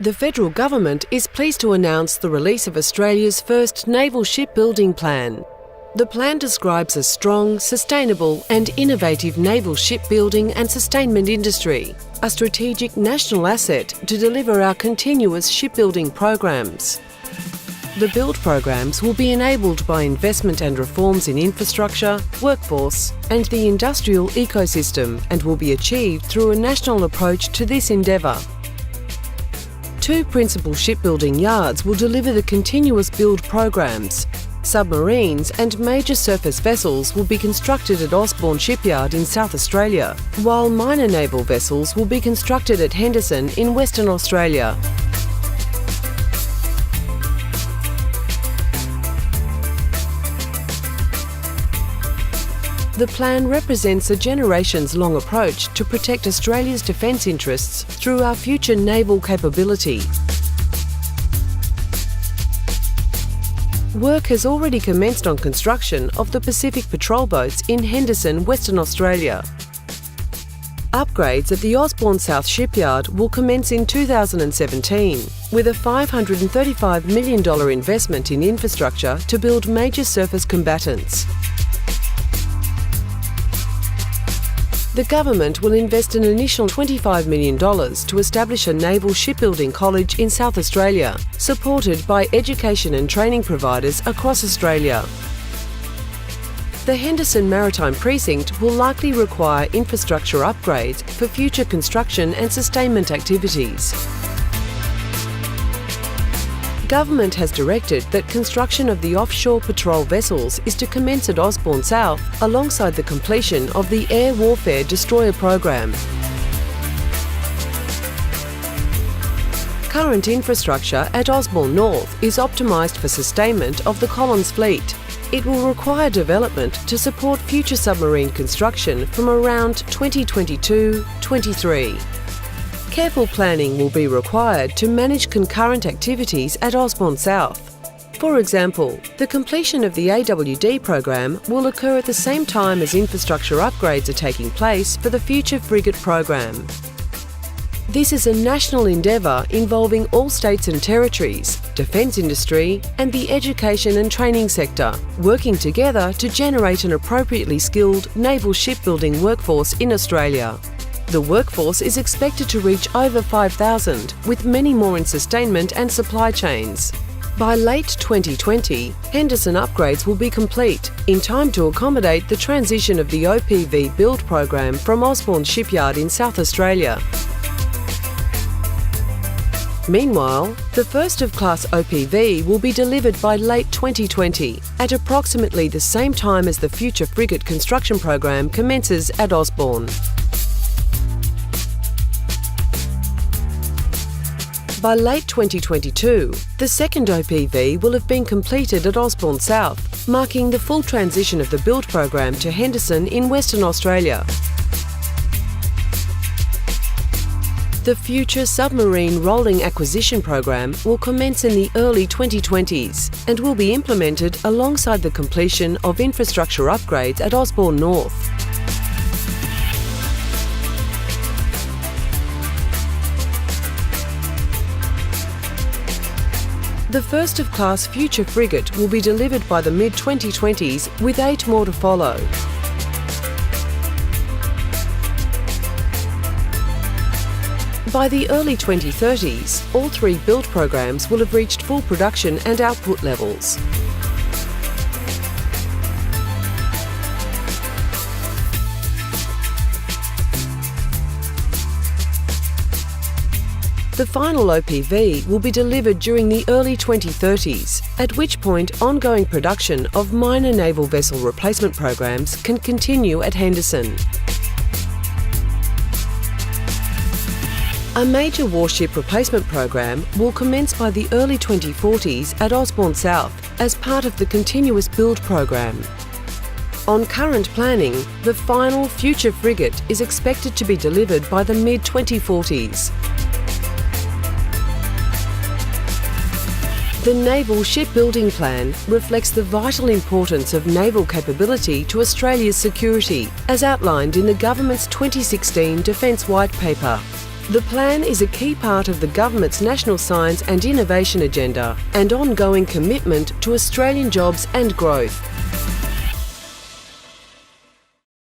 The federal government is pleased to announce the release of Australia's first Naval Shipbuilding Plan. The plan describes a strong, sustainable and innovative naval shipbuilding and sustainment industry, a strategic national asset to deliver our continuous shipbuilding programs. The build programs will be enabled by investment and reforms in infrastructure, workforce and the industrial ecosystem, and will be achieved through a national approach to this endeavour. Two principal shipbuilding yards will deliver the continuous build programs. Submarines and major surface vessels will be constructed at Osborne Shipyard in South Australia, while minor naval vessels will be constructed at Henderson in Western Australia. The plan represents a generations-long approach to protect Australia's defence interests through our future naval capability. Work has already commenced on construction of the Pacific patrol boats in Henderson, Western Australia. Upgrades at the Osborne South Shipyard will commence in 2017, with a $535 million investment in infrastructure to build major surface combatants. The government will invest an initial $25 million to establish a naval shipbuilding college in South Australia, supported by education and training providers across Australia. The Henderson Maritime Precinct will likely require infrastructure upgrades for future construction and sustainment activities. Government has directed that construction of the offshore patrol vessels is to commence at Osborne South alongside the completion of the Air Warfare Destroyer program. Current infrastructure at Osborne North is optimised for sustainment of the Collins fleet. It will require development to support future submarine construction from around 2022-23. Careful planning will be required to manage concurrent activities at Osborne South. For example, the completion of the AWD program will occur at the same time as infrastructure upgrades are taking place for the future frigate program. This is a national endeavour involving all states and territories, defence industry and the education and training sector, working together to generate an appropriately skilled naval shipbuilding workforce in Australia. The workforce is expected to reach over 5,000, with many more in sustainment and supply chains. By late 2020, Henderson upgrades will be complete, in time to accommodate the transition of the OPV build program from Osborne Shipyard in South Australia. Meanwhile, the first of class OPV will be delivered by late 2020, at approximately the same time as the future frigate construction program commences at Osborne. By late 2022, the second OPV will have been completed at Osborne South, marking the full transition of the build program to Henderson in Western Australia. The future submarine rolling acquisition program will commence in the early 2020s and will be implemented alongside the completion of infrastructure upgrades at Osborne North. The first of class future frigate will be delivered by the mid-2020s, with 8 more to follow. By the early 2030s, all 3 build programs will have reached full production and output levels. The final OPV will be delivered during the early 2030s, at which point ongoing production of minor naval vessel replacement programs can continue at Henderson. A major warship replacement program will commence by the early 2040s at Osborne South as part of the continuous build program. On current planning, the final future frigate is expected to be delivered by the mid-2040s. The Naval Shipbuilding Plan reflects the vital importance of naval capability to Australia's security, as outlined in the Government's 2016 Defence White Paper. The plan is a key part of the government's national science and innovation agenda and ongoing commitment to Australian jobs and growth.